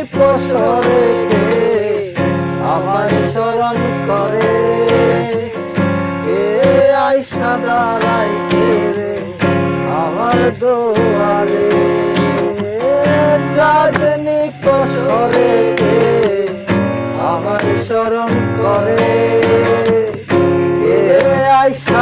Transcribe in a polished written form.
নিকষরে আমার স্মরণ করে কে আইসা দাঁড়াইছে রে আমার দুয়ারে চাঁদ নিকষরে আমার স্মরণ করে কে আইসা